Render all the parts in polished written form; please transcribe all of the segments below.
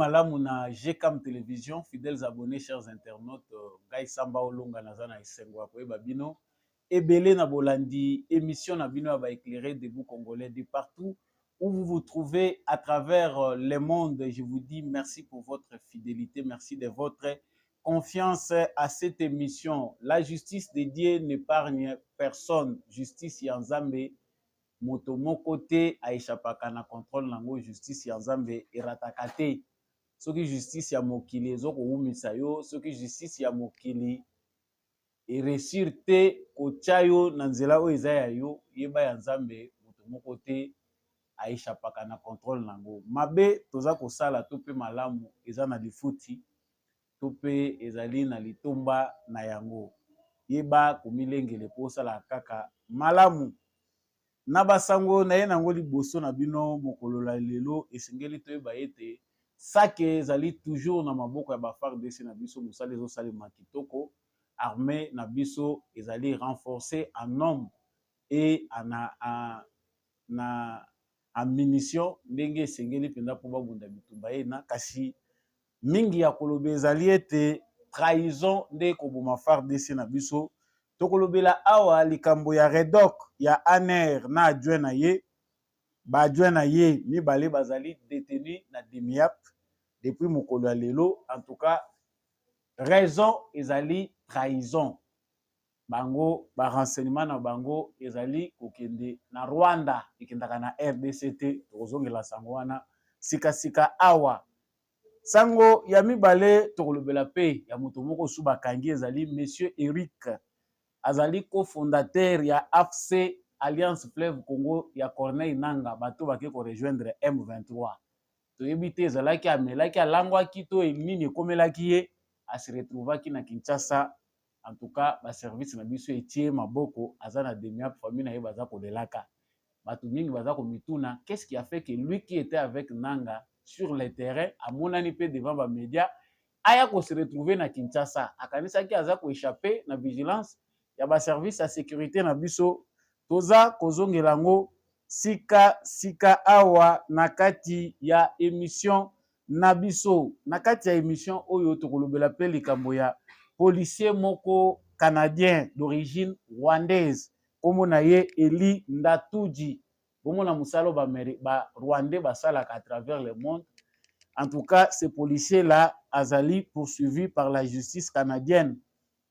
malamu na GCAM Télévision, fidèles abonnés, chers internautes, Guy Samba Olonga Nazana Isengo Akoeba Bino, Ebele na Bolandi, émission na Bino va éclairer debout congolais de partout où vous vous trouvez à travers le monde. Je vous dis merci pour votre fidélité, merci de votre confiance à cette émission. La justice de Dieu n'épargne personne. Justice Yanzambe. Moto moko te aishapaka na contrôle nango justice ya Nzambe erataka te. Soki justice ya mokili ezokowumisa yo, soki justice ya mokili eresir te kotia yo na nzela oyo eza ya yo, yeba ya Nzambe moto moko te aishapaka na contrôle nango. Mabe toza kosala to pe malamu eza na lifuti to pe ezali na litomba na yango. Yeba komilengele po osala kaka malamu. Nabasango na ye nango liboso na bino mokolo la lelo esengeli toyeba ete sake ezali toujours na maboko ya ba FARDC na biso mosala ezosalema kitoko. Armée na biso ezali renforcée en nombre et en munitions ndenge esengeli mpenza mpo babunda bitumba ye na kasi mingi ya koloba ezali ete trahison nde koboma FARDC na biso. Tokolobela awa likambo ya Redoc ya ANR na adjoint na ye ba adjoint na ye mibale bazali détenu na Demiap depuis mokolo ya lelo. En tout cas raison ezali trahison, bango ba renseignement na bango ezali kokende na Rwanda ekendaka na RDC tokozongela sango wana sika awa. Sango ya mibale tokolobela pe ya moto moko su bakangi ezali monsieur Eric azali cofondateur ya AFC Alliance Fleuve Congo ya Corneille Nanga bato bake ko rejoindre M23. Toyebi te ezalaki amelaki alangwaki to nini ekomelaki ye se retrouvaki na Kinshasa. En tout cas ba service na biso etie maboko aza na Demiap famille na ye baza kolelaka. Bato mingi baza komituna qu'est-ce qui a fait que lui qui était avec Nanga sur le terrain amonani pe devant ba médias aya ko se retrouver na Kinshasa akanisaki aza ko échapper na vigilance ya ba service ya sécurité na biso. Toza kozongela ngo sika awa na kati ya émission na biso. Na kati ya émission oyo tokolobela pe likambo ya policier moko canadien d'origine rwandaise kombo na ye Eli Ndatuji. Bomona musalo ba rwandais basalaka à travers le monde. En tout cas ce policier là azali poursuivi par la justice canadienne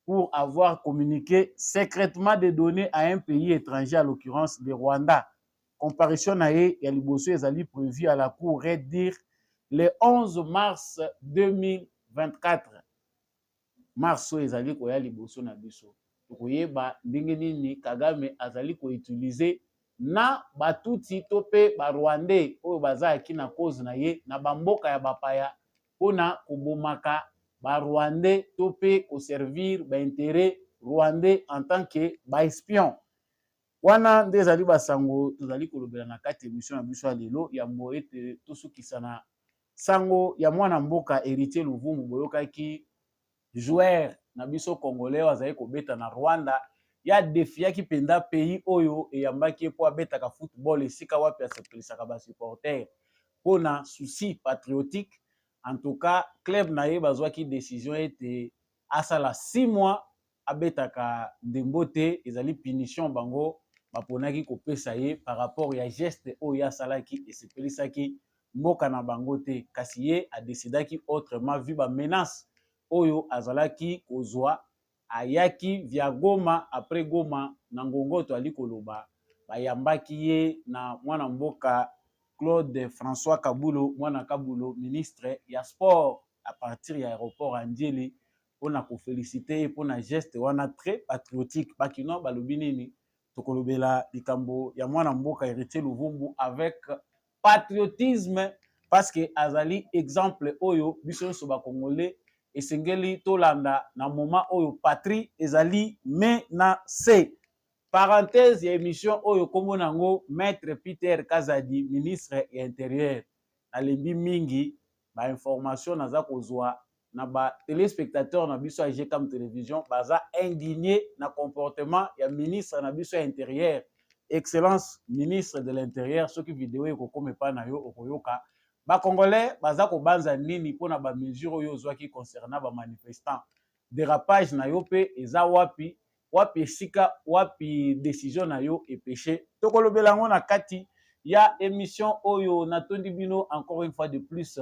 pour avoir communiqué secrètement des données à un pays étranger, à l'occurrence le Rwanda. Comparution na ye ya liboso ezali prévu à la cour dire le 11 mars 2024. Mars ezali koya liboso na biso. Tokoyeba ndenge nini Kagame azali ko utiliser na batuti to pe ba Rwandais oyo bazaki na cause na ye na bamboka ya bapaya pona kobomaka ba Rwandais to pe ko servir ba intérêt rwandais en tant que ba espion. Wana nde ezali basango tozali kolobela na kati émission na biso ya lelo ya mbo ete tosukisa na sango ya mwana mboka Héritier Luvumu boyokaki joueur na biso congolais azali kobeta na Rwanda ya defiaki penda pays oyo eyambaki po abetaka football esika wapi asepelisaka ba supporters pona souci patriotique. En tout cas club na ye bazwaki décision ete asala 6 mois abetaka ndembo te, ezali punition bango baponaki kopesa ye par rapport ya geste oyo asalaki esepelisaki mboka na bango te. Kasi ye adecidaki autrement vu ba menace oyo azalaki kozwa. Ayaki via Goma, après Goma na ngongoto ali koloba bayambaki ye na mwana mboka Claude François Kabulo, mwana Kabulo, ministre ya sport à partir ya aéroport Andieli pona ko féliciter pona geste wana très patriotique. Bakino balobi nini tokolobela likambo ya mwana mboka Héritier Luvumbu avec patriotisme parce que azali exemple oyo biso so ba congolais esengeli tolanda na moment oyo patrie ezali menacé. Parenthèse ya émission oyo kombo nango Maître Peter Kazadi, ministre ya intérieur. Nalembi mingi ba information naza kozwa na ba téléspectateurs na biso ya GCAM Télévision baza indigné na comportement ya ministre na biso ya intérieur. Excellence ministre de l'intérieur, soki vidéo ekokome pa na yo okoyoka ba congolais baza ko banza nini pona ba mesure oyo ozwaki concernant ba manifestants dérapage na yo pe eza wapi wapi esika wapi décision na yo epêché tokolobela yango na kati ya émission oyo natondi bino encore une fois de plus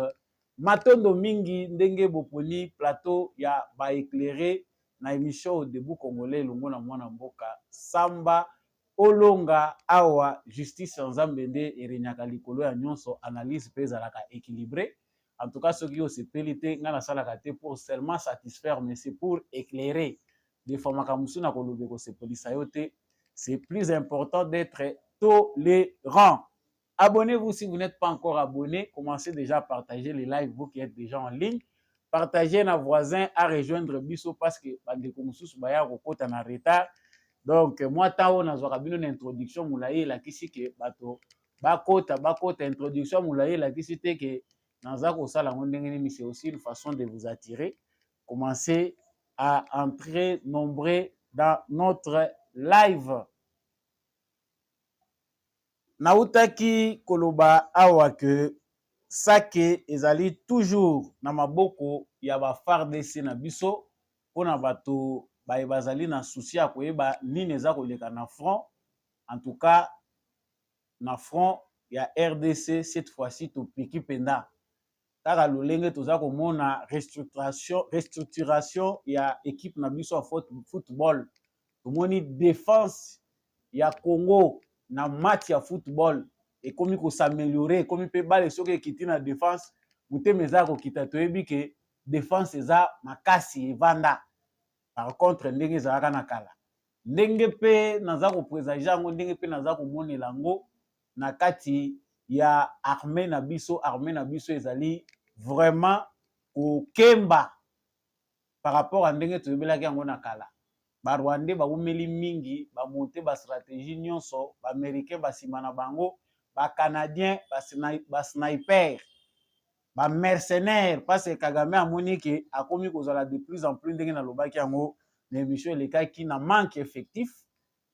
matondo mingi ndenge boponi plateau ya baéclairé na émission debout congolais elongo na mwana mboka Samba olonga awa justice nzambe nde erenyaka likolo ya nyonso analyse mpe ezalaka équilibré en tout cas soki osepeli te ngai nasalaka te pour seulement satisfaire mais c'est pour éclairer des fois makambo mosusu na koloba ekosepelisa yo te c'est plus important d'être tolérant. Abonnez-vous si vous n'êtes pas encore abonné. Commencez déjà à partager les lives, vous qui êtes déjà en ligne. Partagez nos voisins à rejoindre Bisso parce que bandeko mosusu baya kokota na retard. Donc moi tant on a zwaka une introduction moulaye la kisi ke bato bakota introduction moulaye la kisi te ke naza ko sala ndenge nini c'est aussi une façon de vous attirer. Commencez à entrer nombreux dans notre live. Nautaki koloba awa ke sake ezali toujours na maboko ya ba FARDC na biso pona bato bazali na souci ya koyeba nini eza koleka na front. En tout cas na front ya RDC cette fois-ci topiki penda kaka lolenge toza komona restructuration ya équipe na biso ya football. Tomoni défense ya Congo na match ya football ekomi ko s'améliorer ekomi pe bale soki ekiti na défense mutema eza kokita toyebi ke défense eza makasi evanda. Par contre ndenge ezalaka na kala ndenge pe naza kopresage yango ndenge pe naza komonela yango na kati ya armée na biso ezali vraiment kokemba par rapport à ndenge toyebelaki yango na kala. Barwandais baumeli mingi bamonte ba stratégie nyonso ba américain basima na bango ba canadien ba sniper ba mercenaires parce que Kagame amoni ke akomi kozala de plus en plus ndenge na lobaki yango na émission elekaki na manque effectif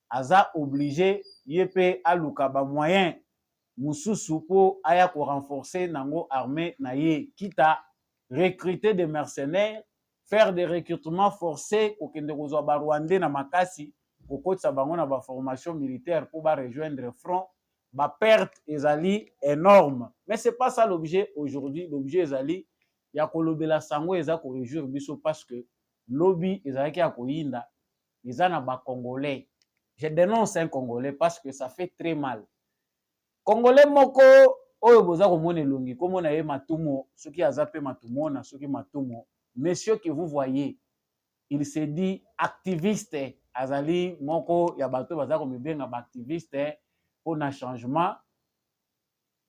aza obligé yepe aluka ba moyen mususu po aya ko renforcer nango armée na ye kita recruter des mercenaires faire des recrutements forcés kokende kozwa ba Rwandais na makasi kokotisa bango na ba formation militaire pour ba rejoindre front ba perte ezali énorme mais c'est pas ça l'objet aujourd'hui. L'objet ezali ya kolobela sango eza ko réjouir biso parce que lobby ezalaki ya koyinda eza na ba congolais. Je dénonce un congolais parce que ça fait très mal. Congolais moko oyo boza komona elongi komona ye matumo soki aza pe matumo na soki matumo monsieur que vous voyez il se dit activiste azali moko ya bato baza komibenga ba activiste pour un changement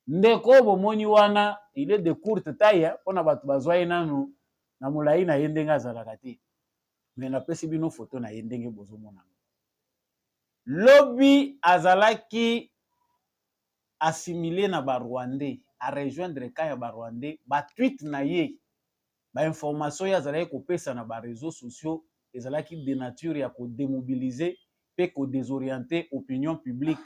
ndeko bomoni wana il est de courte taille pona bato bazwa ye nanu na molai na ye ndenge azalaka te mais napesi bino photo na ye ndenge bozomona lobi azalaki assimilé na ba Rwandais a rejoindre ka ya ba Rwandais ba tweet na ye ba information ya azalaki kopesa na ba réseaux sociaux ezalaki de nature ya ko démobiliser pe ko désorienter opinion publique.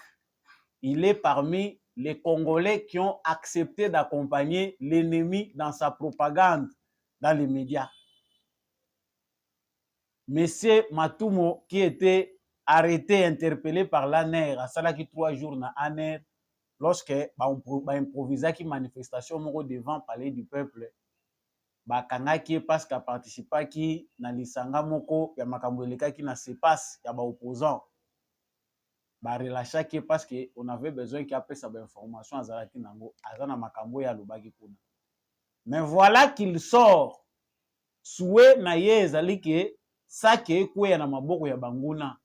Il est parmi les Congolais qui ont accepté d'accompagner l'ennemi dans sa propagande dans les médias. Monsieur Matumo qui était arrêté, interpellé par l'ANER à Salaki 3 jours na ANER lorsque improvisaki manifestation moko devant palais du peuple bakangaki parce qu'a participaki na lisanga moko ya makambo elekaki na sepas ya ba opposants ba relâchaki parce que on avait besoin qu'il apesa ba information azalaki nango azana makambo ya lobaki kuna. Mais voilà qu'il sort souhait na ye ezali ke sake ekweya na maboko ya banguna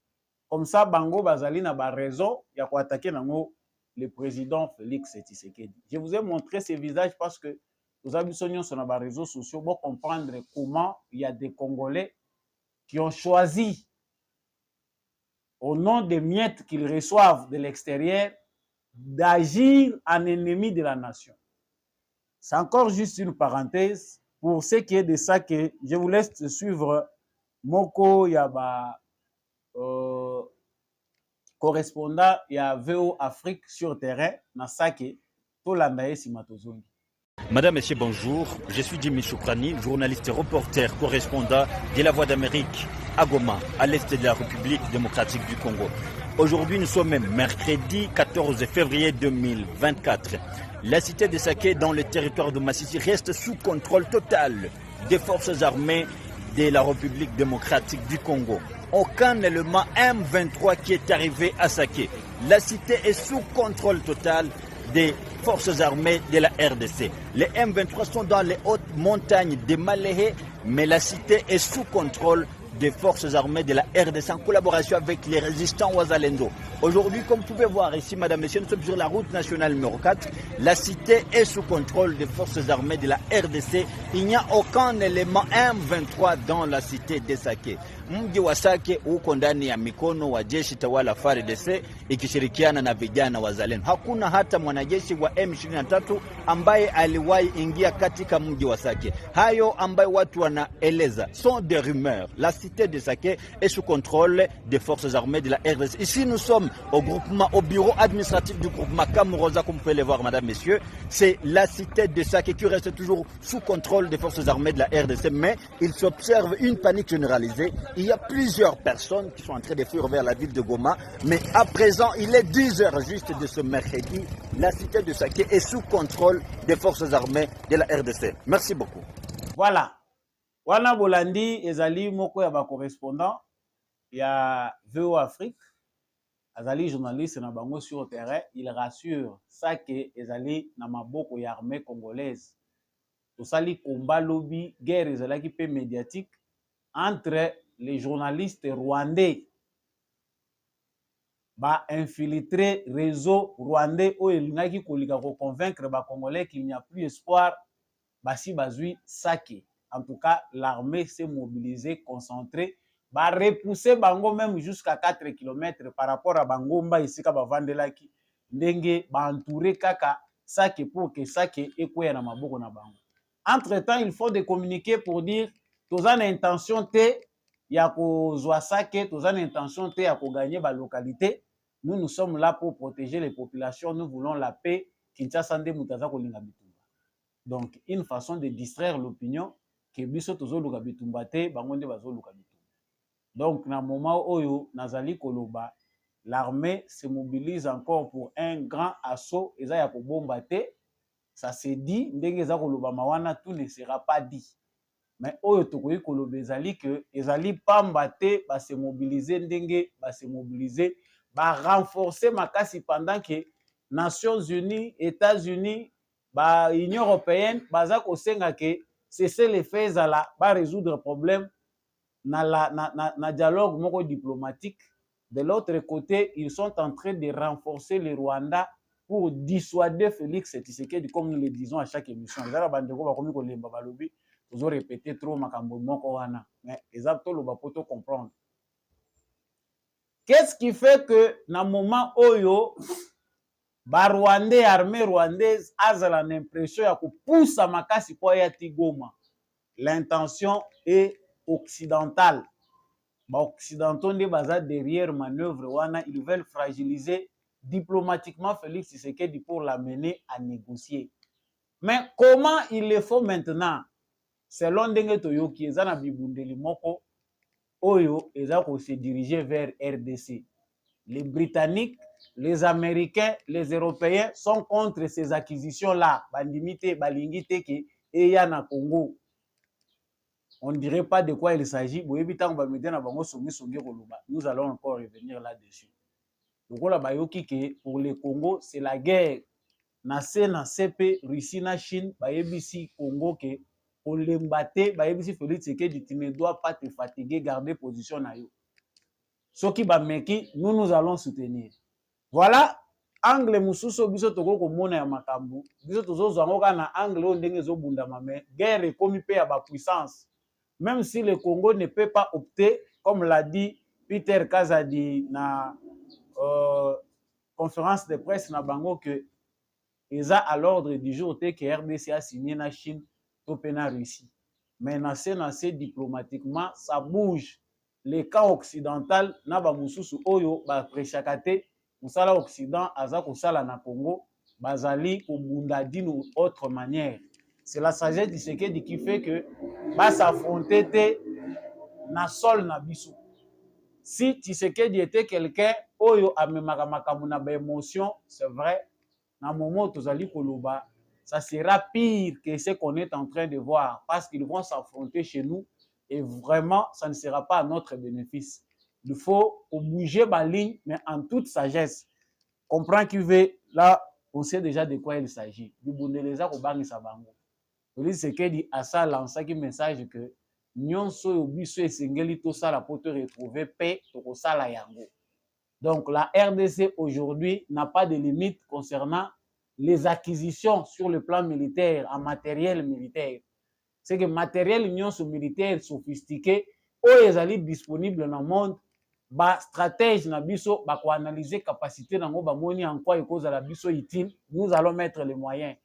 comme ça bango bazali na ba raison ya ko attaquer nango le président Félix Tshisekedi. Je vous ai montré ces visages parce que vous avez sur les réseaux sociaux pour comprendre comment il y a des Congolais qui ont choisi, au nom des miettes qu'ils reçoivent de l'extérieur, d'agir en ennemi de la nation. C'est encore juste une parenthèse. Pour ce qui est de ça, que je vous laisse suivre Moko Yaba, correspondant ya VO Afrique sur terrain, na Sake, Tolandaye Simatozongi. Madame, Monsieur, bonjour. Je suis Jimmy Choukrani, journaliste, reporter, correspondant de La Voix d'Amérique à Goma, à l'est de la République démocratique du Congo. Aujourd'hui, nous sommes mercredi 14 février 2024. La cité de Saké, dans le territoire de Massissi, reste sous contrôle total des forces armées de la République démocratique du Congo. Aucun élément M23 qui est arrivé à Saké. La cité est sous contrôle total des forces armées de la RDC. Les M23 sont dans les hautes montagnes de Maléhé, mais la cité est sous contrôle des forces armées de la RDC en collaboration avec les résistants Ouazalendo. Aujourd'hui, comme vous pouvez voir ici, madame, messieurs, nous sommes sur la route nationale numéro 4. La cité est sous contrôle des forces armées de la RDC. Il n'y a aucun élément M23 dans la cité de Saké. Mji wa Sake uko ndani ya mikono wa jeshi tawala FARDC ikishirikiana na vijana wazalendo. Hakuna hata mwanajeshi wa M23 ambaye aliwahi ingia katika mji wa Sake. Hayo ambayo watu wanaeleza sont des rumeurs. La cité de Saké est sous contrôle des forces armées de la RDC. Ici, nous sommes au bureau administratif du groupement Kamuroza, comme vous pouvez le voir, madame, messieurs. C'est la cité de Saké qui reste toujours sous contrôle des forces armées de la RDC, mais il s'observe une panique généralisée. Il y a plusieurs personnes qui sont en train de fuir vers la ville de Goma, mais à présent, il est 10 heures juste de ce mercredi. La cité de Saké est sous contrôle des forces armées de la RDC. Merci beaucoup. Voilà. Wana Bolandi ezali moko ya ba correspondant ya VO Afrique. Azali journaliste na bango sur le terrain, il rassure ça que ezali na maboko ya armée congolaise. Tosali combat lobby, guerre ezalaki pe médiatique entre les journalistes rwandais ba infiltré réseau rwandais o elingaki kolika ko convaincre ba congolais qu'il n'y a plus espoir basi bazui Saké. En tout cas, l'armée s'est mobilisée, concentrée, va repousser bango même jusqu'à 4 km par rapport à Bangomba ici ka bavandelaki ndenge ba entourer kaka Saké pour que Saké ekwe na maboko na bango. Entre-temps, il faut de communiquer pour dire tozana intention te ya kozwa Saké, tozana intention te ya ko gagner ba localité. Nous sommes là pour protéger les populations, nous voulons la paix. Kinshasa nde mutaza kolinga bitumba. Donc, une façon de distraire l'opinion que biso tozoluka bitumba te, bango nde bazoluka bitumba. Donc, na moment oyo nazali koloba, l'armée se mobilise encore pour un grand assaut, eza ya kobomba te, ça se dit, ndenge eza koloba mawana, tout ne sera pas dit. Mais oyo tokoki koloba ezali que ezali pamba te, ba se mobiliser ndenge, ba se mobiliser, ba renforcer makasi pendant que Nations Unies, États-Unis, ba Union européenne, baza kosenga ke cesser les faits ezala ba résoudre problème na dialogue moko diplomatique. De l'autre côté, ils sont en train de renforcer le Rwanda pour dissuader Félix Tshisekedi, comme nous le disons à chaque émission. Ezala bandeko bakomi kolemba balobi, tozo répéter trop makambo moko wana, mais exacto loba poto comprendre. Qu'est-ce qui fait que na moment oyo ba Rwandais, armée rwandaise azala l'impression ya kupusa makasi kwa ya Tigoma? L'intention est occidentale. Ba occidentaux nde baza derrière manœuvre wana, ils veulent fragiliser diplomatiquement Félix Tshisekedi pour l'amener à négocier. Mais comment il le faut maintenant? Selon ndenge toyoki eza na bibundeli moko oyo eza ko se diriger vers RDC. Les Britanniques, les Américains, les Européens sont contre ces acquisitions-là. Bandimite, balingite ke eya na Congo. On ne dirait pas de quoi il s'agit. Nous allons encore revenir là-dessus. Pour le Congo, c'est la guerre. Nase na CP, Russie na Chine, bayebisi Congo ke olembate, bayebisi Félix Tshisekedi, tu ne dois pas te fatiguer, garder position na yo. Soki bameki, nous allons soutenir. Voilà, angle mususo biso toko komona ya makambu. Biso tozo zangoka na angle o ndenge zo bundama, mais guerre ekomi pe ya ba puissance. Même si le Congo ne peut pas opter, comme l'a dit Peter Kazadi na conférence de presse na bango, que ils a à l'ordre du jour que RDC a signé na Chine, Topena Russie. Mais nassé diplomatiquement, ça bouge. Les camps occidentaux, na ba mususu oyo ba prechakate, musala occident aza kosala na Congo, bazali ko bunda d'une autre manière. C'est la sagesse du Tshisekedi qui fait que va s'affronter na sol na biso. Si Tshisekedi était quelqu'un oyo amemaka makambo na ba émotion, c'est vrai, na moment tozali koloba, ça sera pire que ce qu'on est en train de voir parce qu'ils vont s'affronter chez nous et vraiment ça ne sera pas à notre bénéfice. Il faut bouger ma ligne mais en toute sagesse. Comprends qu'il veut là, on sait déjà de quoi il s'agit. Du bondeleza ko bangisa bango. Tshisekedi a ça lancé un message que nyonso yo biso esengeli tosala po te retrouver paix tokosala yango. Donc la RDC aujourd'hui n'a pas de limite concernant les acquisitions sur le plan militaire, en matériel militaire. C'est que matériel nyonso militaire sophistiqué oyo ezali disponible dans le monde, ba stratège na biso ba ko analyser capacité nango ba moni en quoi ekozala biso utile, nous allons mettre les moyens.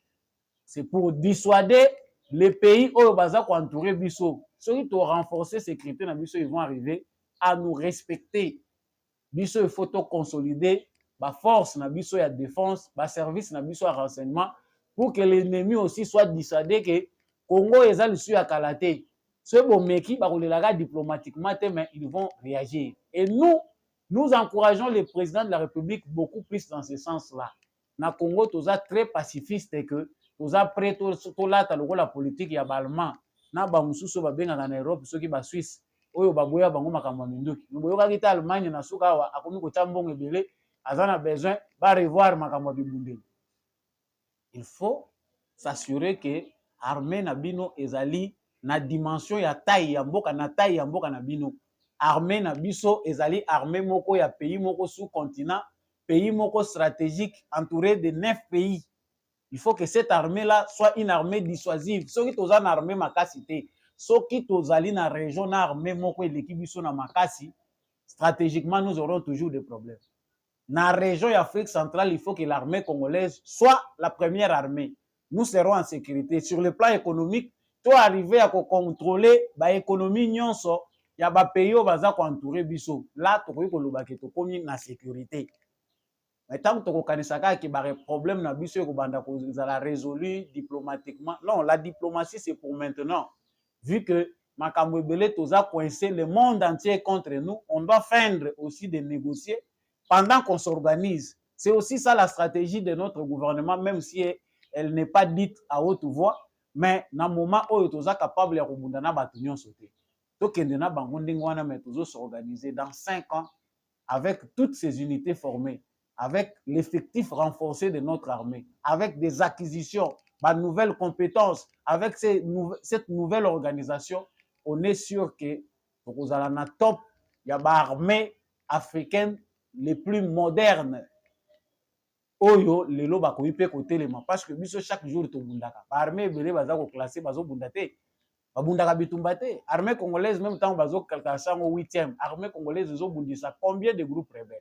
C'est pour dissuader les pays oyo baza ko entourer biso. Ceux qui ont renforcé sécurité na biso, ils vont arriver à nous respecter. Biso il faut consolider ba force na biso ya défense, ba service na biso ya renseignement pour que l'ennemi aussi soit dissuadé que Congo eza lisu ya kalaté. Ce bomeki ba kolelaka diplomatiquement mais ils vont réagir. Et nous encourageons le président de la République beaucoup plus dans ce sens-là. Na Congo toza très pacifiste et que toza prêt to lata lokola politique ya balma na ba mususu ba bengaka na Europe soki ba Suisse oyo baboya bango makambo minduki. Boyoka kita Allemagne na suka awa akomi kota mbongo ebele azana besoin ba revoir makambo bibundeli. Il faut s'assurer que armée na bino ezali na dimension ya taille ya mboka na taille ya mboka na bino. Armée na biso ezali armée moko ya pays moko sous-continent, pays moko stratégique entouré de 9 pays. Il faut que cette armée-là soit une armée dissuasive. Ceux qui sont en armée makasi te, ceux qui sont dans la région armée moko l'équipe biso na makasi, stratégiquement nous aurons toujours des problèmes. Dans la région d'Afrique centrale, il faut que l'armée congolaise soit la première armée. Nous serons en sécurité. Sur le plan économique, toi arriver à contrôler l'économie nyonso, il y a des pays qui vont entourer biso. Là, tu peux comme na sécurité. Mais tant que tu connais qu'il y a des problèmes na biso qui sont résolus diplomatiquement. Non, la diplomatie c'est pour maintenant. Vu que makambo ebele toza coincé, le monde entier contre nous, on doit feindre aussi de négocier pendant qu'on s'organise. C'est aussi ça la stratégie de notre gouvernement, même si elle n'est pas dite à haute voix, mais dans le moment où nous sommes capables de s'organiser dans 5 ans avec toutes ces unités formées, avec l'effectif renforcé de notre armée, avec des acquisitions, de nouvelles compétences, avec cette nouvelle organisation, on est sûr que nous allons à top, il y a une armée africaine les plus modernes. Oyo lelo bakomi pe kotelema parce que biso chaque jour to bundaka. Armée belé baza ko classer bazo bundate. Babundaka bitumba te. Armée congolaise même temps bazo classer au 8e. Armée congolaise zo bundisa combien de groupes rebelles?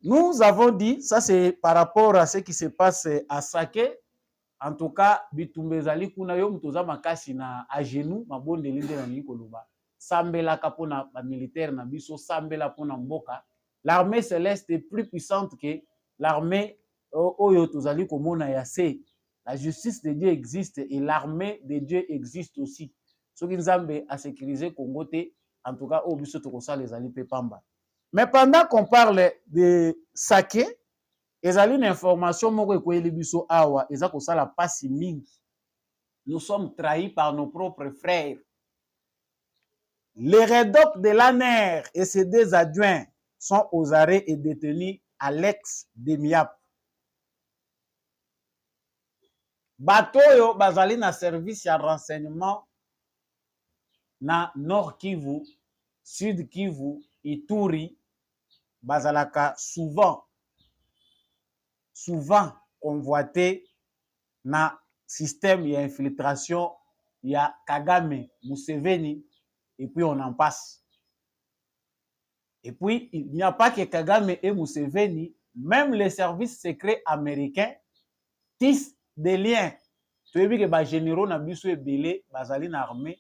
Nous avons dit ça c'est par rapport à ce qui se passe à Sake. En tout cas, bitumbezali kuna yo mtoza makasi na à genoux mabonde linde na nikoloba. Sambela kapona ba militaire na biso sambela pona mboka. L'armée céleste est plus puissante que l'armée oyo tozali komona yase. La justice de Dieu existe et l'armée de Dieu existe aussi. Soki nzambe a sécurisé Congo te, en tout cas au biso tokosa les ali pe pamba. Mais pendant qu'on parle de Sake, ezali une information moko ekoyeli biso awa eza kosala pasi mingi. Nous sommes trahis par nos propres frères. Les rédocs de l'ANER et ses 2 adjoints sont aux arrêts et détenus à l'ex de Miap. Batoyo bazali na service ya renseignement na Nord Kivu, Sud Kivu, Ituri, bazalaka souvent convoité na système ya infiltration ya Kagame, Museveni, et puis on en passe. Et puis, il n'y a pas que Kagame et Museveni, même les services secrets américains tissent des liens. Tu as vu que les généraux na biso ebele, bazali na armée,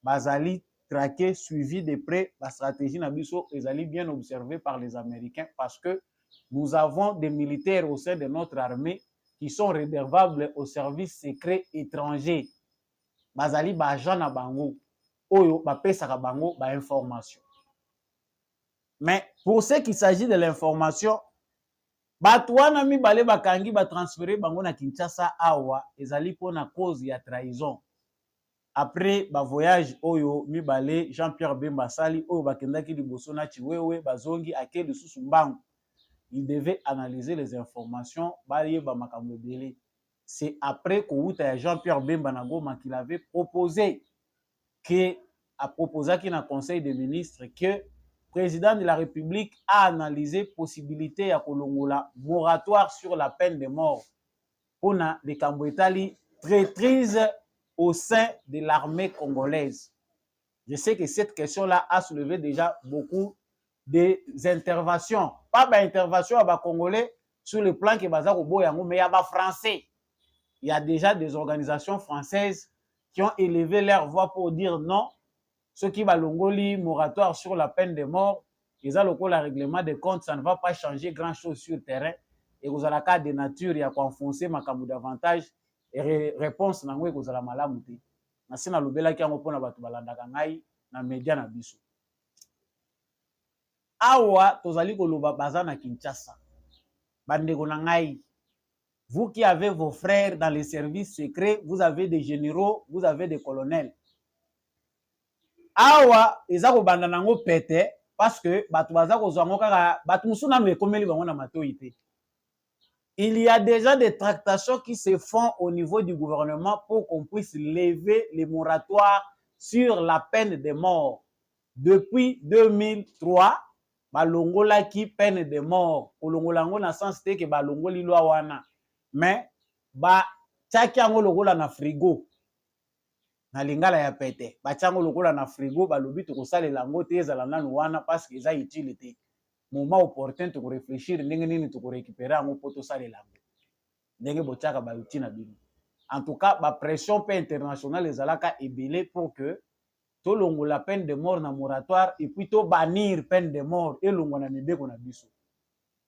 bazali traqué, suivi de près, la stratégie na biso ezali bien observée par les Américains parce que nous avons des militaires au sein de notre armée qui sont réservables au service secret étranger. Bazali ba agent na bango oyo bapesaka bango ba information. Mais pour ce qui s'agit de l'information, bato wana mibale bakangi batransféré bango na Kinshasa awa ezali pona cause ya trahison. Après ba voyage oyo mibale Jean-Pierre Bemba sali oyo bakendaki liboso na Chiwewe bazongi ake lisusu mbangu. Il devait analyser les informations bayeba makambo ebele. C'est après kouta ya Jean-Pierre Bemba na Goma qu'il avait proposé que a proposé qu'il na conseil des ministres que président de la République a analysé possibilité ya kolongola moratoire sur la peine de mort pour na de Kambouetali traîtrise au sein de l'armée congolaise. Je sais que cette question-là a soulevé déjà beaucoup des interventions. Pas d'intervention à Congolais sur le plan que baza ko boyango, mais il y a ba français. Il y a déjà des organisations françaises qui ont élevé leur voix pour dire non. Ceux qui va longoli moratoire sur la peine de mort, ils ont le règlement des comptes, ça ne va pas changer grand-chose sur le terrain. Et vous avez la cas de nature, il y a quoi enfoncer ma kamou davantage. Et réponse nango vous avez la malamuté. Na sina lobela ki ango pona batu balandaka ngai na media na biso. Awa tozali koloba baza na Kinshasa. Bandeko na ngai. Vous qui avez vos frères dans les services secrets, vous avez des généraux, vous avez des colonels. Awa eza ko banda nango pete parce que batu baza ko zwango kaka batu musuna me komeli bango na matoyité. Il y a déjà des tractations qui se font au niveau du gouvernement pour qu'on puisse lever les moratoires sur la peine de mort. Depuis 2003, balongola ki peine de mort. Kolongolango na sens te ke balongoli loi wana. Mais ba tchaki yango lokola na frigo. Na lingala ya pete. Ba tchango lokola na frigo balobi to kosalela ngo te ezala nanu wana parce que eza utilité. Moment opportun to réfléchir ndenge nini to récupérer yango poto salela ngo. Ndenge bochaka ba uti na bino. En tout cas, la pression internationale ezalaka ebele pour que to longo la peine de mort na moratoire et puis to bannir peine de mort et longo na mibeko na biso.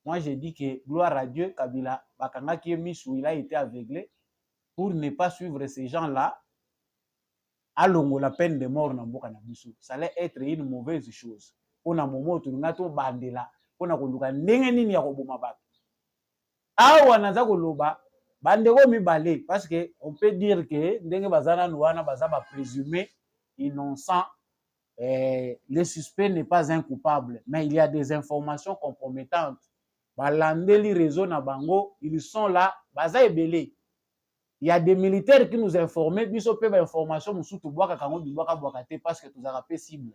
Moi je dis que gloire à Dieu, Kabila bakanga ki misu il a été aveuglé pour ne pas suivre ces gens-là à longo la peine de mort na mboka na biso. Ça allait être une mauvaise chose. Pona momo to ngato bandela pona koluka ndenge nini ya koboma bato. Awa naza koloba bandeko mibale parce que on peut dire que ndenge bazana nuana bazaba présumé innocent, le suspect n'est pas un coupable, mais il y a des informations compromettantes. Balandeli réseau na bango, ils sont là, baza ebele. Il y a des militaires qui nous informaient, biso pe ba information musutu bwaka kango bwaka bwakate parce que tous arapé cible.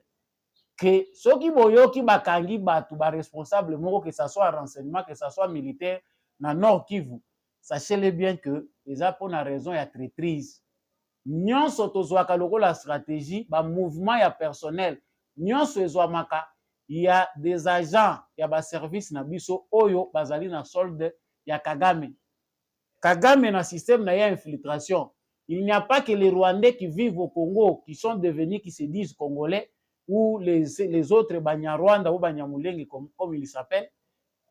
Que ceux qui boyo ki bakangi batu ba responsable moko que ça soit renseignement, que ça soit militaire na Nord Kivu, sachez-le bien que les a pour la raison ya traîtrise. Nyonso tozwaka lokola stratégie, ba mouvement ya personnel, nyonso ezwamaka, il y a des agents ya ba service na biso oyo bazali na solde ya Kagame. Kagame na système na ya infiltration. Il n'y a pas que les Rwandais qui vivent au Congo, qui sont devenus, qui se disent Congolais, ou les autres Banyarwanda ou Banyamulenge comme ils s'appellent,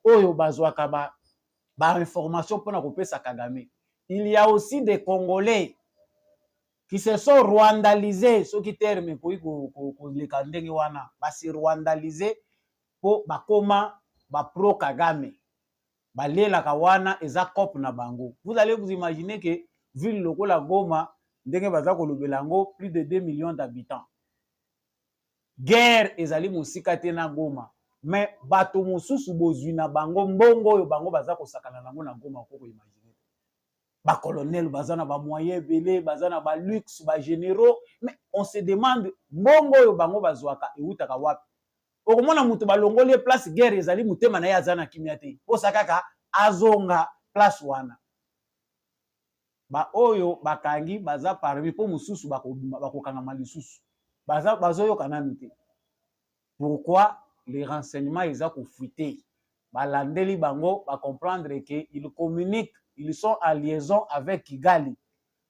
oyo bazwaka ba information pour na kopesa Kagame. Il y a aussi des Congolais qui se sont rwandalisés, ceux qui terment pour les kandenge wana, basi rwandalisés pour bakoma ba pro Kagame. Balela kawana eza cop na bango. Vous allez vous imaginer que ville lokola Goma, ndenge baza kolobela ngo plus de 2 millions d'habitants. Guerre ezali musika te na Goma. Mais bato mosusu bozwi na bango mbongo oyo bango baza kosakana nango na Goma ko imaginer. Ba colonel bazana ba moyens belé bazana ba luxe ba généraux mais on se demande mbongo oyo bango bazwaka eutaka wapi. Okomona mutu balongoli place guerre ezali mutema na yazana kimia te. Osakaka azonga place wana. Ba oyo bakangi baza parmi po mususu bakokanga malisusu. Bazoyo kananu te. Pourquoi les renseignements ils ont fuité? Balandeli bango ba comprendre que ils communiquent, ils sont en liaison avec Kigali.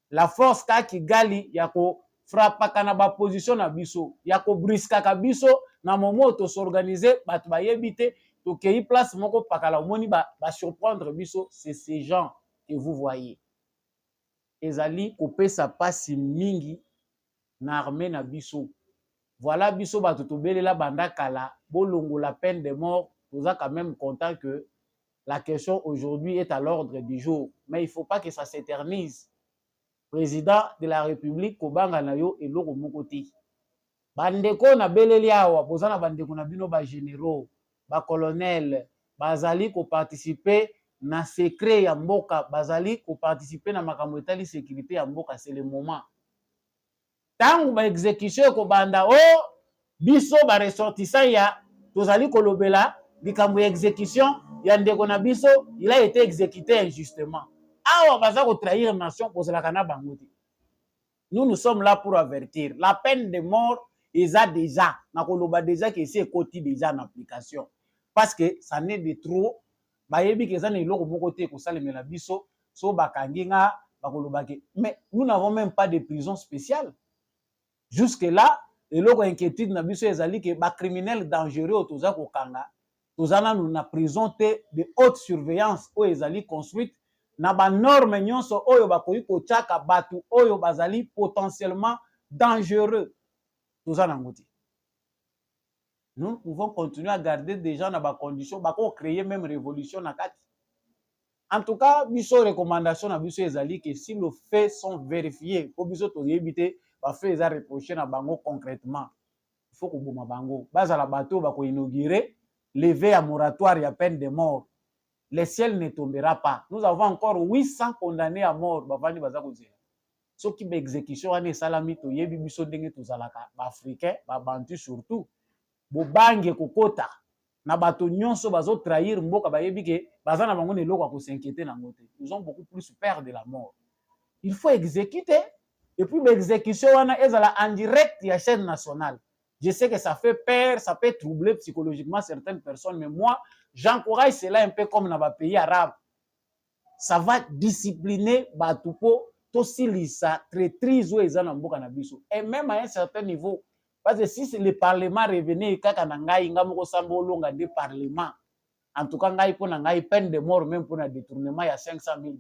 La force ka Kigali yako frappaka na ba position na biso, yako briska ka biso na moment to s'organiser bat ba yebite to kei place moko pakala omoni ba surprendre biso, c'est ces gens que vous voyez. Ezali kopesa pasi mingi na armée na biso. Voilà biso bato tobelela banda kala bolongo la peine de mort. Nous sommes quand même content que la question aujourd'hui est à l'ordre du jour. Mais il ne faut pas que ça s'éternise. Président de la République kobanga na yo eloko moko te. Bandeko na beleli awa bozana bandeko na bino ba généraux, ba colonel, bazali ko participer na secret ya mboka, bazali ko participer na makambo etali sécurité ya mboka, c'est le moment. Tangu ba exécution ko banda biso ba ressortissant ya tozali kolobela likambo ya exécution ya ndeko na biso, il a été exécuté injustement. Awa baza ko trahir nation kozalaka na bango te. Nous sommes là pour avertir. La peine de mort est déjà, nakoloba déjà que c'est côté déjà en application. Parce que ça n'est de trop. Bayebi que ça n'est pas de côté que ça le mela biso so bakanginga bakoloba ke. Mais nous n'avons même pas de prison spéciale. Jusque là, et l'autre inquiétude na biso ezali que ba criminel dangereux toza ko kanga. Tozana nous na prison de haute surveillance o ezali construite na ba norme nyonso oyo bakoki kochaka batu oyo bazali potentiellement dangereux. Nous pouvons continuer à garder des gens dans des conditions, bako créer même révolution na kati. En tout cas, biso recommandation na biso ezali que si les faits sont vérifiés, ko biso to yebite ba fait eza reprocher na bango concrètement. Il faut ko boma bango. Bazala bato bako inaugurer lever à moratoire ya peine de mort. Le ciel ne tombera pas. Nous avons encore 800 condamnés à mort. Bavani bazako zela. Ce qui exécution ane salami to yebi biso ndenge tozalaka ba africain, ba bantu surtout. Bo bange kokota na bato nyonso bazo trahir mboka ba yebi ke bazana bango ne loko ko s'inquiéter na ngote. Nous avons beaucoup plus peur de la mort. Il faut exécuter et puis l'exécution wana ezala en direct ya chaîne nationale. Je sais que ça fait peur, ça peut troubler psychologiquement certaines personnes, mais moi, j'encourage cela un peu comme dans les pays arabes. Ça va discipliner Batupo, Tosilisa, traîtrise ou Ezanamboka Nabiso. Et même à un certain niveau, parce que si le Parlement revenait, Kakanangaï, Ngamoko Sambolonga des parlements, en tout cas, Ngaï pour Nangaï, peine de mort, même pour un détournement, il y a 500 000 $,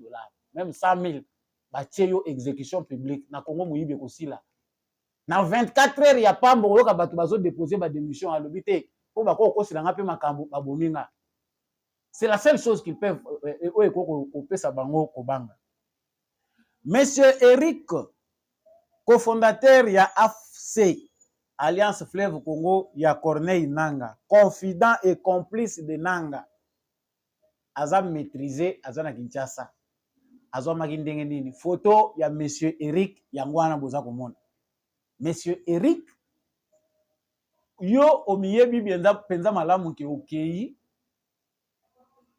même 100 000, Batcheyo exécution publique, na Congo Mouibe aussi là. Dans 24 heures, il n'y a pas de déposer ma démission à l'hôpital. C'est la seule chose qu'ils peuvent. Monsieur Eric, cofondateur de AFC, Alliance Fleuve Congo, il y a Corneille Nanga, confident et complice de Nanga. Azam maîtrisé, Azana Kinshasa. Azam Magindengeni. Photo, il y a Monsieur Eric, Yangwana Bozakomon. Monsieur Eric, yo omiyebi penza malamu ke okei,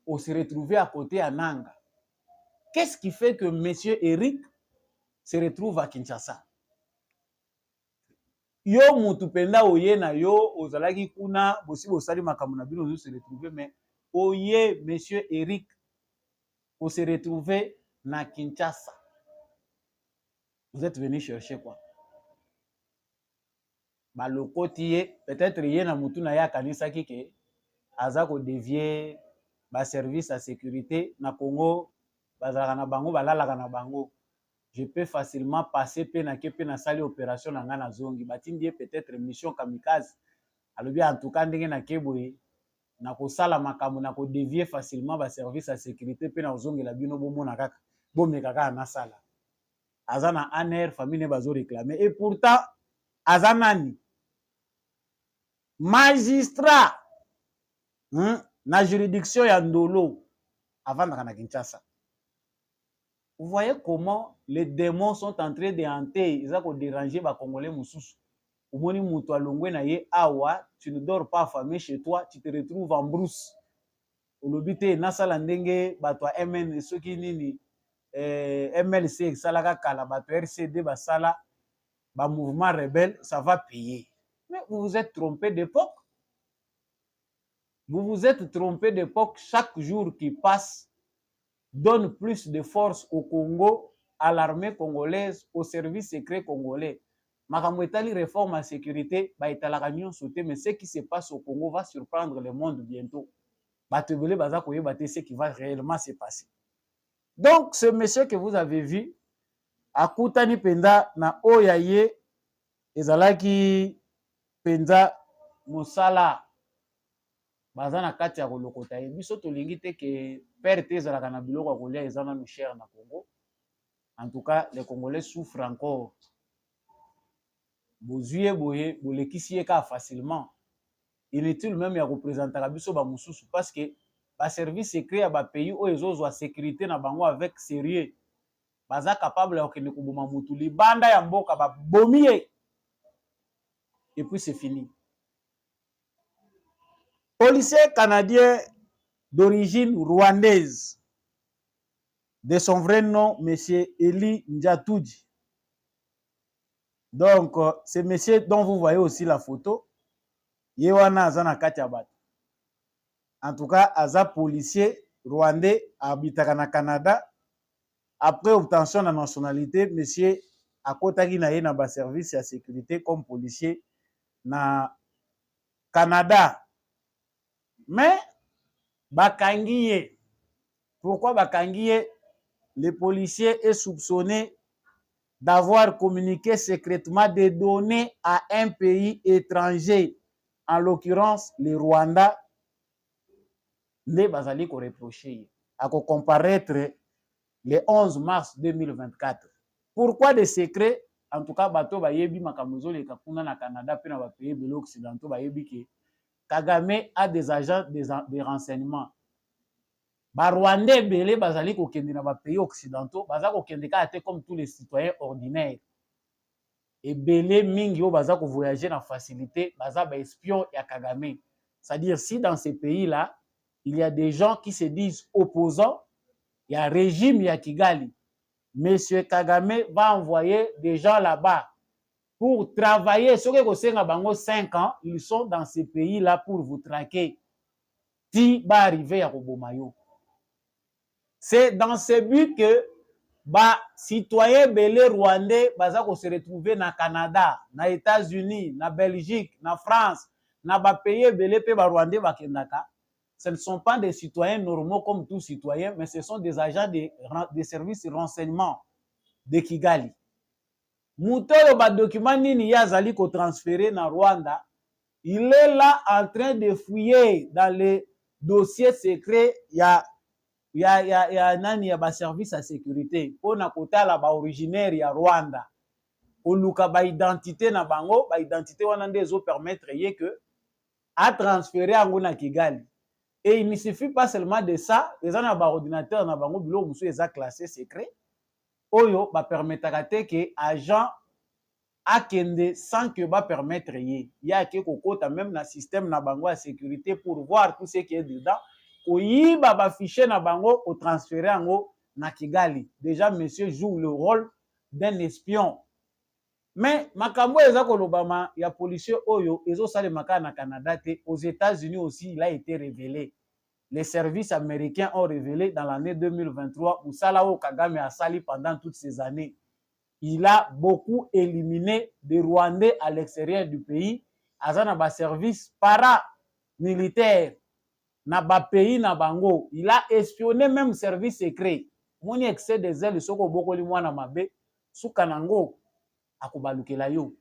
on se retrouve à côté à Nanga. Qu'est-ce qui fait que Monsieur Eric se retrouve à Kinshasa? Yo mutu penda oye na yo ozalaki kuna bosi bosali makambo na bino se retrouver, mais oye Monsieur Eric on se retrouver na Kinshasa. Vous êtes venu chercher quoi? Balokoti peut-être yé na mutu na ya kanisa kike azako dévier ba service à sécurité na Congo bazalaka na bango balalaka na bango. Je peux facilement passer pe na sali opération na ngana zongi batindi peut-être mission kamikaze alobi en tout cas ndenge na keboye na ko sala makambo na ko dévier facilement ba service à sécurité pe na zongi la bino bomona kaka bomeka kaka na sala azana aner famille ne bazo réclamer et pourtant azanani magistrat na juridiction ya Ndolo avant na Kinshasa. Vous voyez comment les démons sont en train de hanter, ils ont dérangé les Congolais moussous. Au moment où tu as l'ongwe na ye awa, tu ne dors pas affamé chez toi, tu te retrouves en brousse. Au lobité nasala ndenge batwa MN ceux qui nini MLC salaka kala batwa RCD basala ba mouvement rebelle, ça va payer. Mais vous vous êtes trompé d'époque. Vous vous êtes trompé d'époque. Chaque jour qui passe donne plus de force au Congo, à l'armée congolaise, au service secret congolais. Makambo etali réforme à sécurité, ba etalaka nyon sauté, mais ce qui se passe au Congo va surprendre le monde bientôt. Batebele baza koyeba te ce qui va réellement se passer. Donc, ce monsieur que vous avez vu, akutani penda na oyaye ezalaki penda mosala baza na kati ya kolokota ye. Biso tolingi te ke père te ezalaka na biloko ya kolia eza nanu cher na Congo. En tout cas, les Congolais souffrent encore. Bozuye boye, bolekisi ye ka facilement. Inutile même ya représenter biso ba mususu parce que ba service secret ya ba pays oyo ezozwa sécurité na bango avec sérieux. Baza capable ya kende kuboma mutu libanda ya mboka ba bomi ye. Et puis c'est fini. Policier canadien d'origine rwandaise, de son vrai nom, monsieur Eli Njatouji. Donc, c'est monsieur dont vous voyez aussi la photo. Yewana Azana Katiabat. En tout cas, Aza policier rwandais habitaka na Canada. Après obtention de la nationalité, monsieur akotaki na ye na ba service ya sécurité comme policier na Canada. Mais bakangi ye. Pourquoi bakangi ye? Le policier est soupçonné d'avoir communiqué secrètement des données à un pays étranger, en l'occurrence le Rwanda. Ne bazali ko reprocher à comparaître le 11 mars 2024. Pourquoi des secrets? En tout cas, bato bayebi makamuzo le kakuna na Canada pe na ba pays de l'Occident bayebi ke Kagame a des agents de renseignement. Ba Rwandais belé bazali ko kende na ba pays occidentaux, baza ko kende ka te comme tous les citoyens ordinaires. Et belé mingi o baza ko voyager na facilité, baza ba espion ya Kagame. C'est-à-dire si dans ces pays-là, il y a des gens qui se disent opposants, il y a un régime ya Kigali. Monsieur Kagame va envoyer des gens là-bas pour travailler. Ceux qui ont 5 ans, ils sont dans ces pays-là pour vous traquer. Ti va arriver à Robomayo. C'est dans ce but que les citoyens belé rwandais vont se retrouver na Canada, na États-Unis, na Belgique, na France, na ba pays belé pe ba rwandais bakendaka. Ce ne sont pas des citoyens normaux comme tous citoyens, mais ce sont des agents des services de renseignement de Kigali. Moutolo ba document nini yazali ko transféré na Rwanda, il est là en train de fouiller dans les dossiers secrets ya nani ya ba service à sécurité pona kotala ba originaire ya Rwanda. Oluka ba identité na bango, ba identité wana nde zo permettre ye que a transférer yango na Kigali. Et il ne suffit pas seulement de ça, les gens na ordinateur na bango bilo musu eza classé secret. Oyo ba permettra te que agent akende sans que ba permettre ye. Ya ke kokota même na système na bango à sécurité pour voir tout ce qui est dedans. Oyiba ba fichier na bango au transférer yango na Kigali. Déjà monsieur joue le rôle d'un espion. Mais makambo eza kolobama ya policier oyo ezo sale maka na Canada te, aux États-Unis aussi il a été révélé. Les services américains ont révélé dans l'année 2023 où Salao Kagame a sali pendant toutes ces années. Il a beaucoup éliminé des Rwandais à l'extérieur du pays. Azana ba service paramilitaire na ba pays na bango. Il a espionné même service secret. Moni excès des ailes soko bokoli mwana mabe sukanango akobalukela yo.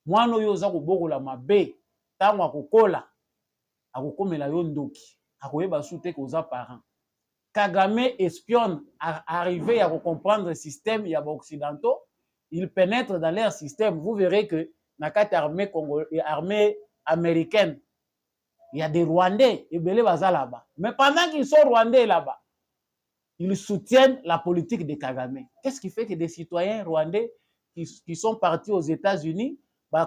Mwana oyo za kobokola mabe tango akokola akokomela yo ndoki. Akoyeba sute koza parent. Kagame espionne arrivé à comprendre le système ya occidentaux, il pénètre dans leur système. Vous verrez que dans la armée armée américaine, il y a des Rwandais et belé baza là-bas. Mais pendant qu'ils sont Rwandais là-bas, ils soutiennent la politique de Kagame. Qu'est-ce qui fait que des citoyens rwandais qui sont partis aux États-Unis,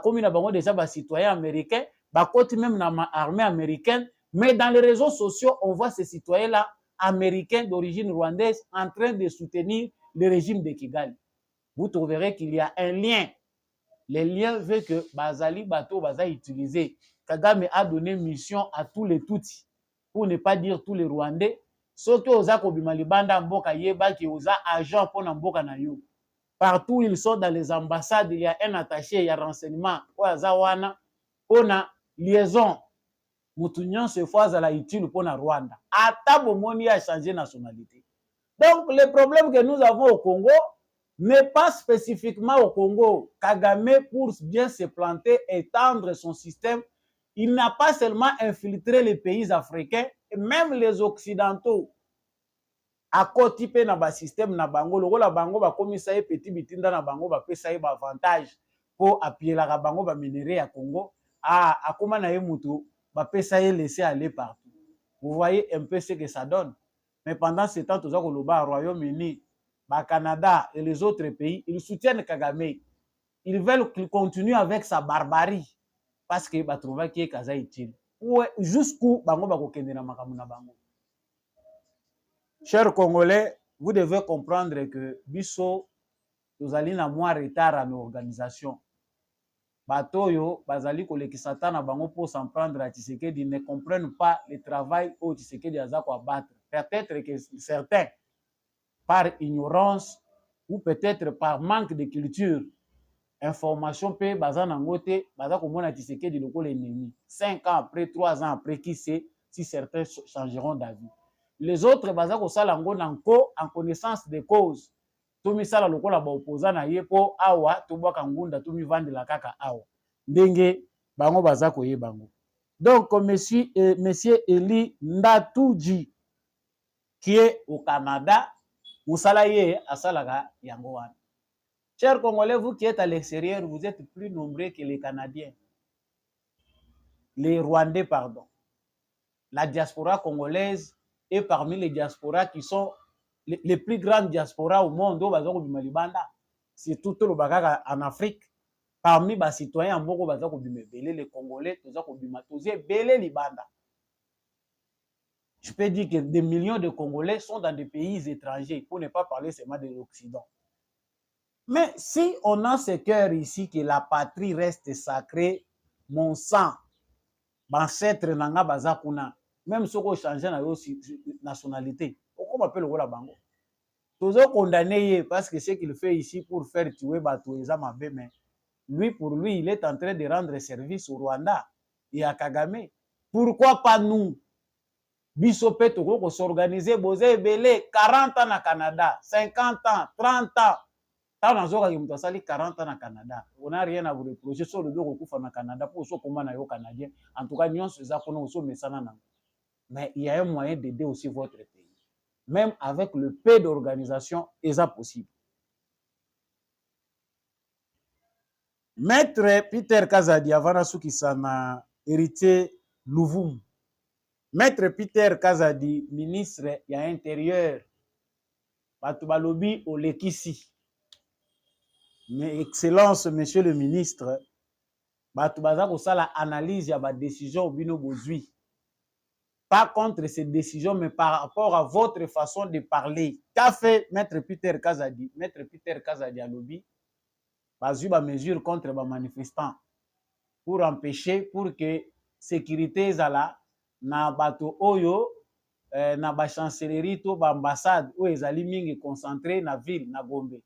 comme ils ont déjà des citoyens américains, côté même dans l'armée américaine, mais dans les réseaux sociaux, on voit ces citoyens-là américains d'origine rwandaise en train de soutenir le régime de Kigali. Vous trouverez qu'il y a un lien. Le lien veut que Bazali Bato Baza utilisé. Kagame a donné mission à tous les Tutsis, pour ne pas dire tous les Rwandais. Surtout aux Akobimalibanda Mboka Yeba qui aux agents pour Mboka Nayo. Partout ils sont dans les ambassades, il y a un attaché, il y a renseignement. Pour Azawana, pour la liaison. Moutounion se fois à la utile pour la Rwanda. Ata bomoni a changé nationalité. Donc, le problème que nous avons au Congo n'est pas spécifiquement au Congo. Kagame, pour bien se planter, étendre son système, il n'a pas seulement infiltré les pays africains, même les Occidentaux. À côté pe na ba système na bango lokola bango ba komisa ye petit bitinda na bango ba pesa ye ba avantage po apiela ka bango ba minéraux ya Congo akoma na ye mutu ba pesa ye laisser aller partout. Vous voyez un peu ce que ça donne. Mais pendant ce temps tout ça ko loba Royaume-Uni, ba Canada et les autres pays, ils soutiennent Kagame. Ils veulent qu'il continue avec sa barbarie parce que ba trouva ki kaza utile. Ouais, jusqu'où bango ba ko kende na makamu na bango. Chers Congolais, vous devez comprendre que biso nous allons à moins retard à nos organisations. Batoyo, bazali kolekisa na bango pour s'en prendre à Tshisekedi ne comprennent pas le travail au Tshisekedi azako abattre. Peut-être que certains, par ignorance ou peut-être par manque de culture, information peut bazan angote, bazako mona Tshisekedi le l'ennemi. 5 ans après, 3 ans après, qui sait si certains changeront d'avis. Les autres baza kosala ngo nanko en connaissance de cause. Tomi sala lokola ba opposant na ye po awa tobwaka ngunda tomi vandela kaka awa. Ndenge bango baza koye bango. Donc monsieur Eli Ndatuji qui est au Canada, musala ye asalaka yango wana. Chers Congolais, vous qui êtes à l'extérieur, vous êtes plus nombreux que les Canadiens. Les Rwandais, pardon. La diaspora congolaise et parmi les diasporas qui sont les plus grandes diasporas au monde, c'est tout le bagage en Afrique. Parmi les citoyens, les Congolais, je peux dire que des millions de Congolais sont dans des pays étrangers, pour ne pas parler seulement de l'Occident. Mais si on a ce cœur ici que la patrie reste sacrée, mon sang, ancêtre nanga bazakuna, même si on change na nationalité, on appelle le bango. Toujours condamné parce que ce qu'il fait ici pour faire tuer Batoueza Mabé, mais lui, pour lui, il est en train de rendre service au Rwanda et à Kagame. Pourquoi pas nous? Bisopé Togo s'organiser, Bosé Belé, 40 ans na Canada, 50 ans, 30 ans. Tant on a 40 ans au Canada, on n'a rien à vous reprocher sur le dos au Canada pour ce qu'on a au Canadien. En tout cas, nous sommes mais il y a un moyen d'aider aussi votre pays. Même avec le peu d'organisation, c'est possible. Maître Peter Kazadi, avant qui s'en a hérité Louvoum. Maître Peter Kazadi, ministre de l'Intérieur, Batubalobi Olekisi. Mais excellence, monsieur le ministre, Batubaza Kosala analyse ya ba décision bino bozui. Pas contre ces décisions, mais par rapport à votre façon de parler. Qu'a fait Maître Peter Kazadi? Maître Peter Kazadi a lobby, bazu ba mesure contre ba manifestants pour empêcher, pour que sécurité zala na bato oyo na ba chancellerie to ba ambassade ou ezali mingi concentré na ville na Gombe.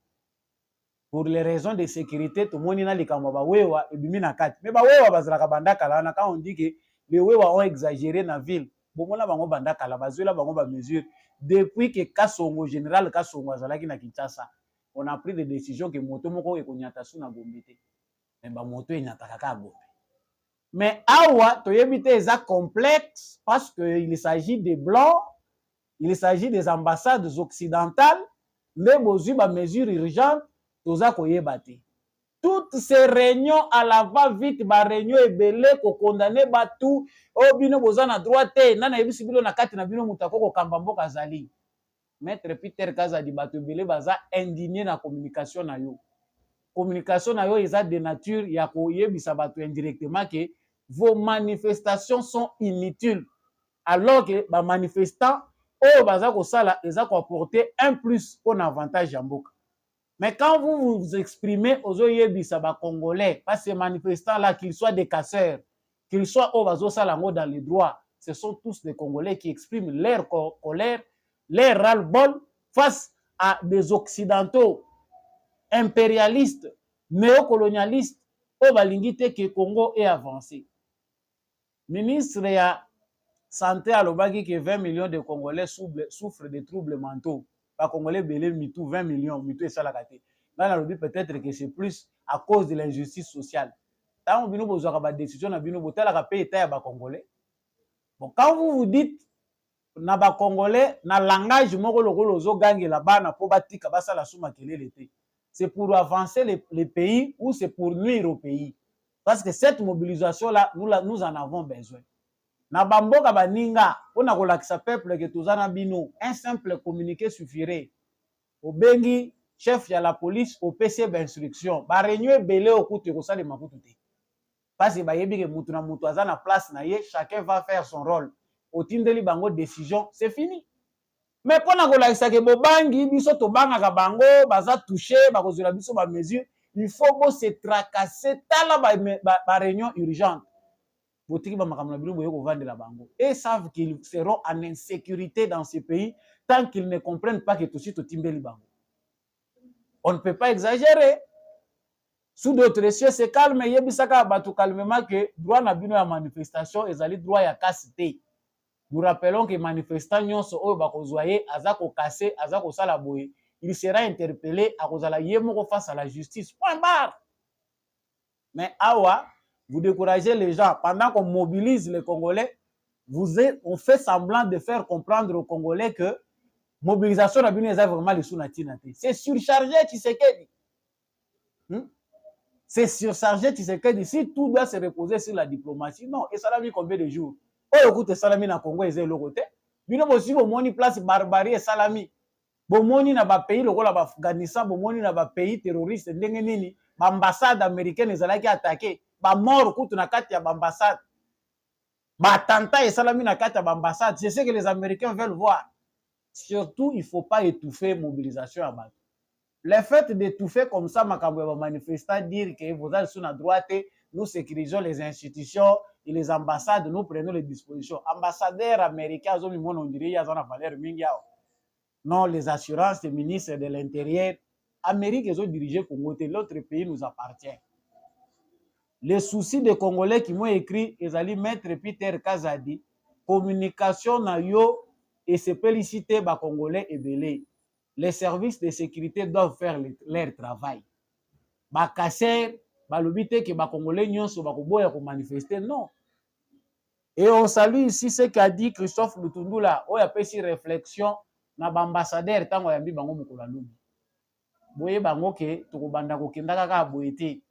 Pour les raisons de sécurité, tout le monde a dit que wewa et bimina kati. Mais ba wewa bazalaka bandaka là, quand on dit que les wewa ont exagéré dans la ville, bomona bango bandaka là, bazuela bango ba mesure. Depuis que Kasongo général Kasongo azalaki na Kinshasa, on a pris des décisions que moto moko e konyata su na Gombe te. Mais ba moto enyataka ka Gombe. Mais awa toyebite eza complexe parce que il s'agit des blancs, il s'agit des ambassades occidentales, mais bozu ba mesure urgente. Toutes ces réunions à la va-vite, ba réunion ebele ko condamner batu o bino bozana droite nana yebisi bilo na kati na bino mutako ko kambambo kazali. Maître Peter Kazadi batu ebele baza indigné na communication na yo. Communication na yo eza de nature ya ko yebisa batu indirectement que vos manifestations sont inutiles. Alors que ba manifestants o baza ko sala eza ko apporter un plus pour avantage ya mboka. Mais quand vous vous exprimez aux Oyebisa Congolais, pas ces manifestants-là, qu'ils soient des casseurs, qu'ils soient au Bazo-Salango dans les droits, ce sont tous des Congolais qui expriment leur colère, leur ras-le-bol face à des Occidentaux impérialistes, néocolonialistes, au Balingite que Congo est avancé. Ministre ya Santé à l'Obagi que 20 millions de Congolais souffrent de troubles mentaux. Congolais belé mitou 20 millions, mitou et ça la gâté. Dans la lobby, peut-être que c'est plus à cause de l'injustice sociale. Tant que vous avez des décisions, vous avez payé les Congolais. Bon, quand vous vous dites, na ba Congolais, na langage, c'est pour avancer les pays ou c'est pour nuire au pays. Parce que cette mobilisation-là, nous en avons besoin. Na bamboka baninga, on a kolakisa peuple que tozana bino, un simple communiqué suffirait. Au bengi, chef de la police, au PC d'instruction, ba réunion belé au coup de kosala makututé. Parce que bayebi que mutu na mutu azana place na ye, chacun va faire son rôle. Au tindeli bango décision, c'est fini. Mais pour na kolakisa ke bobangi biso to banga bango, baza touché, ba kozula biso ba mesure, il faut se tracasser tala ba réunion urgente. Et savent qu'ils seront en insécurité dans ce pays tant qu'ils ne comprennent pas que tout de suite timbeli bango. On ne peut pas exagérer. Sous d'autres cieux, c'est calme. Il y a tout calmement que droit na bino ya manifestation et zali droit ya casse-té. Nous rappelons que manifestants nyonso oyo bakozwaye azako cassé, azako sala boye, il sera interpellé à kozala yemoko face à la justice. Point barre. Mais awa vous découragez les gens. Pendant qu'on mobilise les Congolais, on fait semblant de faire comprendre aux Congolais que mobilisation n'a vraiment les sous-natinati. C'est surchargé, tu sais que c'est surchargé, tu sais que si tout doit se reposer sur la diplomatie, non. Et ça l'a mis combien de jours? Oh, écoute, Salami na Congo, ils ont le côté. Bino aussi, bon, moni place barbarie et Salami. Bon, moni na ba pays, le la Afghanistan, bon, moni na ba pays terroriste, ndengenini, l'ambassade américaine, ils ont attaqué. Ba mort kutu na kati ya ambassade. Ba attentat et salami na kati ya ambassade. C'est ce que les Américains veulent voir. Surtout, il ne faut pas étouffer mobilisation à Bato. Le fait d'étouffer comme ça, makambo manifestant dire que vous êtes sur la droite, nous sécurisons les institutions et les ambassades, nous prenons les dispositions. Ambassadeurs américains, on dirait qu'ils ont valeur mingi. Non, les assurances, les ministres de l'Intérieur, Amérique, ils ont dirigé Congo, l'autre pays nous appartient. Les soucis des Congolais qui m'ont écrit, ils allaient mettre Peter Kazadi, communication na yo et se féliciter ba Congolais et belé. Les services de sécurité doivent faire leur travail. Ba kasser, ba lobité que ba Congolais nyonso ba koboya ko manifester, non. Et on salue ici ce qu'a dit Christophe Lutundula, oya pesi réflexion na ba ambassadeur tango yambi bango mukula lubi. Boye bango ke tokobanda ko kendaka ka boyete.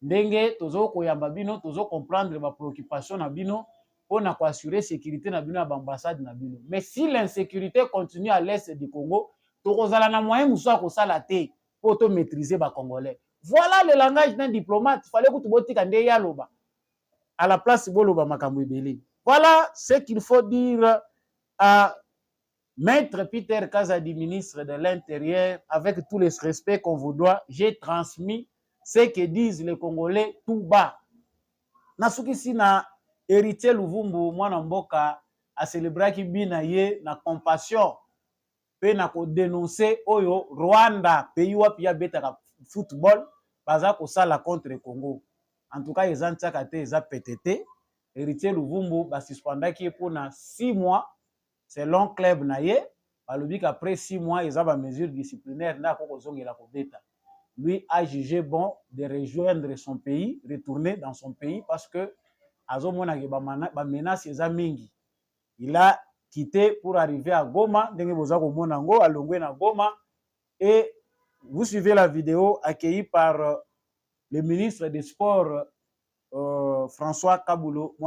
Ndenge tozo koyamba bino tozo comprendre ma préoccupation na bino pour assurer sécurité na bino à ambassade na bino. Mais si l'insécurité continue à l'est du Congo, tokozala na moyen musa ko sala te pour to maîtriser ba Congolais. Voilà le langage d'un diplomate. Fallait que tu botika nde yaloba à la place boloba makambo ebele. Voilà ce qu'il faut dire à Maître Peter Kazadi, ministre de l'Intérieur, avec tout le respect qu'on vous doit. J'ai transmis ce que disent les Congolais tout bas. Nasuki si na héritier Luvumbu mwana mboka a célébré ki bina ye na compassion pe na ko dénoncer oyo Rwanda pays wapi ya beta football baza ko sala contre Congo. En tout cas ils ont tchaka te eza PTT héritier Luvumbu ba suspendaki pour na 6 mois selon club na ye balobi qu'après 6 mois ils ont ba mesure disciplinaire na ko kozongela ko beta. Lui a jugé bon de rejoindre son pays, retourner dans son pays parce que il a quitté pour arriver à Goma, et vous suivez la vidéo accueillie par le ministre des Sports François Kaboulo.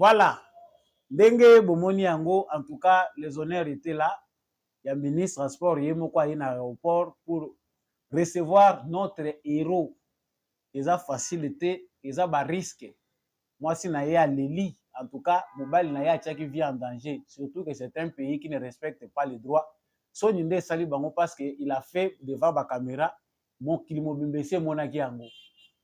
Voilà. Ndenge bomoni yango, en tout cas, les honneurs étaient là. Il y a ministre des Sports, il y a un aéroport pour recevoir notre héros. Ils ont facilité, ils ont risque. Moi, si naïe à Lili, en tout cas, mobile naïe à qui vit en danger. Surtout que c'est un pays qui ne respecte pas les droits. Son inde sali bango parce qu'il a fait devant la caméra, mon kilimobimbese monaki yango.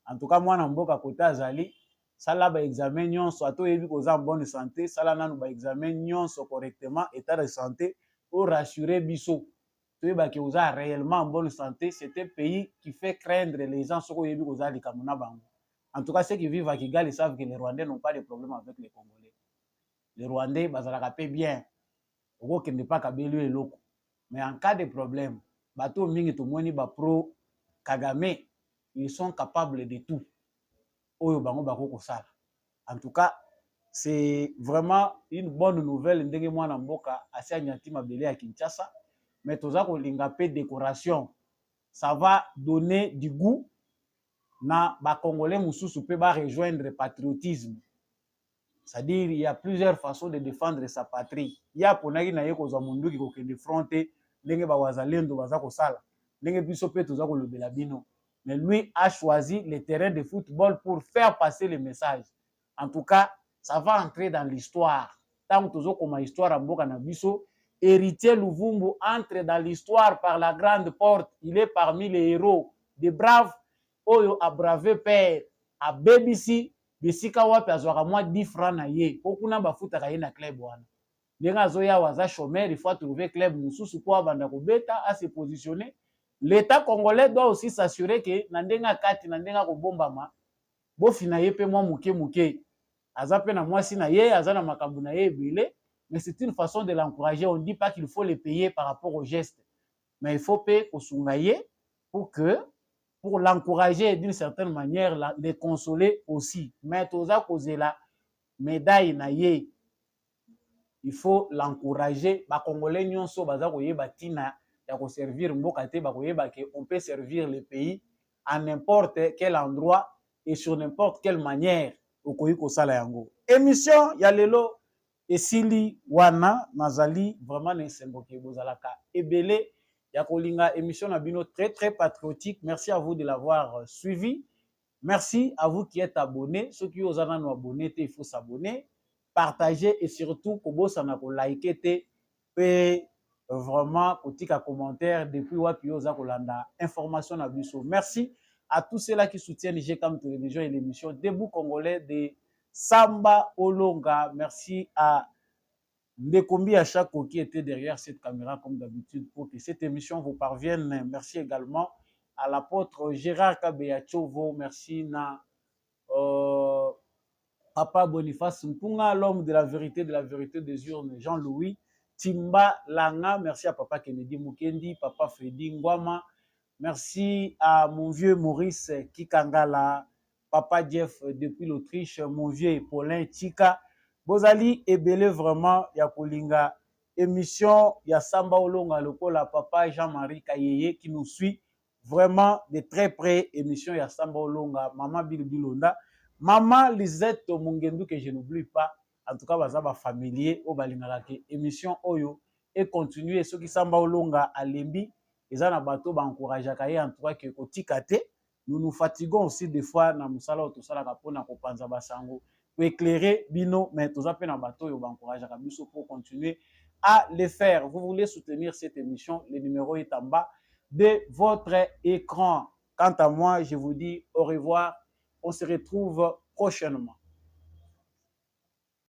En tout cas, moi, namboka kota azali, sala ba examen nyonso, ato yebi koza en bonne santé, sala nanu ba examen nyonso correctement, état de santé, pour rassurer biso. Toyeba ki oza réellement en bonne santé, c'est un pays qui fait craindre les gens soko yebi koza likamuna bango. En tout cas, ceux qui vivent à Kigali savent que les Rwandais n'ont pas de problème avec les Congolais. Les Rwandais, bazalaka pe bien. Oko kende pa kabelu eloko. Mais en cas de problème, bateau mingi to moni ba pro Kagame, ils sont capables de tout. Oyo bango bako kosala. En tout cas, c'est vraiment une bonne nouvelle ndenge mwana mboka asi anyati mabele ya Kinshasa, mais toza ko linga pe décoration. Ça va donner du goût na ba Congolais mususu pe ba rejoindre le patriotisme. C'est-à-dire il y a plusieurs façons de défendre sa patrie. Il y a ponaki na ye kozwa munduki ko kende fronter ndenge ba wazalendo baza ko sala. Ndenge biso pe toza ko lobela bino. Mais lui a choisi le terrain de football pour faire passer le message. En tout cas, ça va entrer dans l'histoire. Tant que tozo koma histoire mboka na biso, héritier Luvumbu entre dans l'histoire par la grande porte. Il est parmi les héros, des braves oyo a bravé père, a BBC, bisika wapi azwaka mwa 10 francs na ye. Okuna bafutaka ye na club wana. Ndenge azoya waza chômeur, il faut trouver club mususu po abanda kobeta, à se positionner. L'État congolais doit aussi s'assurer que na ndenga kati na ndenga kobombama bofi na ye pe mwa muke muke aza pe na mwasi na ye aza na makambo na ye ebele, mais c'est une façon de l'encourager. On ne dit pas qu'il faut les payer par rapport au geste, mais il faut payer kosunga ye pour l'encourager d'une certaine manière, les consoler aussi. Mais toza kozela médaille na ye, il faut l'encourager. Ba Congolais nyonso baza koyeba tina ya servir mboka te, bakoyeba ke on peut servir le pays à n'importe quel endroit et sur n'importe quelle manière. Okoyi kosala yango. Émission ya lelo esili wana nazali vraiment nesemboki bozalaka ebele ya kolinga émission na bino très patriotique. Merci à vous de l'avoir suivi. Merci à vous qui êtes abonnés. Ceux qui osent nous abonner, il faut s'abonner, partager et surtout kobosana ko liker te pe vraiment kotika commentaire depuis wapi oza kolanda information na biso. Merci à tous ceux-là qui soutiennent GCAM Télévision et l'émission Debout Congolais de Samba Olonga. Merci à Ndekombi Achako qui était derrière cette caméra comme d'habitude pour que cette émission vous parvienne. Merci également à l'apôtre Gérard Kabeya Tchovo. Merci na Papa Boniface Mpunga, l'homme de la vérité des urnes, Jean-Louis Timba Langa. Merci à Papa Kennedy Mukendi, Papa Freddy Ngwama. Merci à mon vieux Maurice Kikangala, Papa Jeff depuis l'Autriche, mon vieux Paulin Chika. Bozali ebele vraiment ya kolinga émission ya Samba Olonga lokola Papa Jean-Marie Kayeye qui nous suit vraiment de très près. Émission ya Samba Olonga, Maman Bilbilonda, Maman Lisette Mungendu que je n'oublie pas. En tout cas, bazaba familier au balingala ke émission oyo et continuer ceux qui Samba Olonga à Lembi. Ils ont bateau ba encourager en tout cas que kotikate. Nous nous fatiguons aussi des fois na musala tout ça la kapona ko panza basango pour éclairer bino, mais tout ça pe na bateau yo ba encourager biso pour continuer à le faire. Vous voulez soutenir cette émission, le numéro est en bas de votre écran. Quant à moi, je vous dis au revoir. On se retrouve prochainement.